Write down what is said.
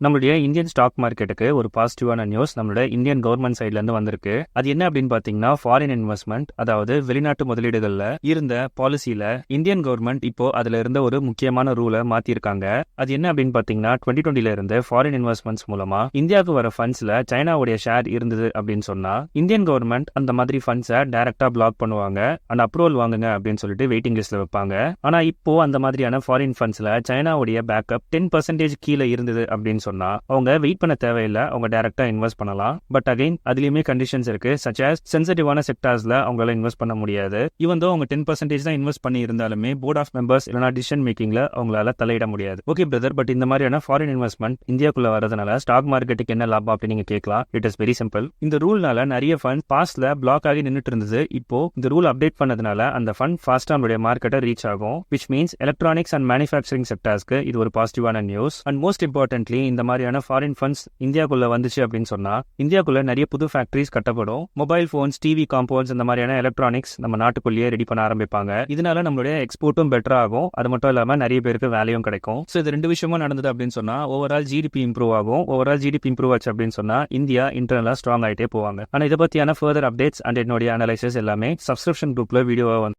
நம்மளுடைய Indian stock மார்க்கெட்டுக்கு ஒரு பாசிட்டிவான நியூஸ் நம்மளோட இந்தியன் கவர்மெண்ட் சைட்ல இருந்து வந்திருக்கு. அது என்ன அப்படின்னு பாத்தீங்கன்னா ஃபாரின் இன்வெஸ்ட்மெண்ட், அதாவது வெளிநாட்டு முதலீடுகள்ல இருந்த பாலிசியில இந்தியன் கவர்மெண்ட் இப்போ அதுல இருந்த ஒரு முக்கியமான ரூலை மாத்திருக்காங்க. அது என்ன அப்படின்னு பாத்தீங்கன்னா 2020 இருந்து ஃபாரின் இன்வெஸ்ட்மெண்ட்ஸ் மூலமா இந்தியாவுக்கு வர ஃபண்ட்ஸ்ல சைனாவுடைய ஷேர் இருந்தது அப்படின்னு சொன்னா இந்தியன் கவர்மெண்ட் அந்த மாதிரி ஃபண்ட்ஸை டைரக்டா பிளாக் பண்ணுவாங்க அண்ட் அப்ரூவல் வாங்குங்க அப்படின்னு சொல்லிட்டு வெயிட்டிங் லிஸ்ட்ல வைப்பாங்க. ஆனா இப்போ அந்த மாதிரியான ஃபாரின் ஃபண்ட்ஸ்ல சைனாவுடைய பேக்கப் 10% கீழே இருந்தது அப்படின்னு சொன்னா அவங்க வெயிட் பண்ண தேவையில்லை, அவங்க டைரக்டா இன்வெஸ்ட் பண்ணலாம். பட் அகைன் அதுலயுமே கண்டிஷன்ஸ் இருக்கு, சச் ஆஸ் சென்சிட்டிவான செக்டார்ஸ்ல அவங்களால இன்வெஸ்ட் பண்ண முடியாது. ஈவன் தோ அவங்க 10% தான் இன்வெஸ்ட் பண்ணி இருந்தாலுமே போர்ட் ஆஃப் மெம்பர்ஸ் இல்லைனா டிசிஷன் மேக்கிங்ல அவங்களால தலையிட முடியாது. ஓகே பிரதர், பட் இந்த மாதிரியான ஃபாரின் இன்வெஸ்ட்மெண்ட் இந்தியாக்குள்ள வரதுனால ஸ்டாக் மார்க்கெட்டுக்கு என்ன லாபம் அப்படின்னு நீங்க கேட்கலாம். It is very simple. இந்த ரூல்னால நிறைய ஃபண்ட் பாஸ்ட்ல பிளாக் ஆகி நின்றுட்டு இருந்தது. இப்போ இந்த ரூல் அப்டேட் பண்ணதுனால அந்த ஃபண்ட் ஃபாஸ்டா நம்மளுடைய மார்க்கெட்டை ரீச் ஆகும், which means electronics and manufacturing செக்டார்ஸ்க்கு இது ஒரு பாசிட்டிவான நியூஸ். அண்ட் மோஸ்ட் இம்பார்ட்டன்ட்லி இந்த மாதிரியான ஃபாரின் ஃபண்ட்ஸ் இந்தியாக்குள்ள வந்துச்சு அப்படின்னு சொன்னா இந்தியாக்குள்ள நிறைய புது ஃபேக்டரிஸ் கட்டப்படும். மொபைல் போன்ஸ், டிவி காம்பவுண்ட்ஸ், இந்த மாதிரியான எலக்ட்ரானிக்ஸ் நம்ம நாட்டுக்குள்ளேயே ரெடி பண்ண ஆரம்பிப்பாங்க. இதனால நம்மளுடைய எக்ஸ்போர்ட்டும் பெட்டர் ஆகும், அது மட்டும் இல்லாம நிறைய பேருக்கு வேலையும் கிடைக்கும். ஸோ இது ரெண்டு விஷயமும் நடந்தது அப்படின்னு சொன்னா ஓவரால் ஜிடிபி இம்ப்ரூவ் ஆகும். ஓவரால் ஜிடிபி இம்ப்ரூவ் ஆச்சு அப்படின்னு சொன்னா இந்தியா இன்டர்னலா ஸ்ட்ராங் ஆயிட்டே போவாங்க. ஆனா இதை பத்தியான ஃபர்தர் அப்டேட்ஸ் அண்ட் என்னுடைய அனலைசிஸ் எல்லாமே சப்ஸ்கிரிப்ஷன் குரூப்ல வீடியோவா வந்து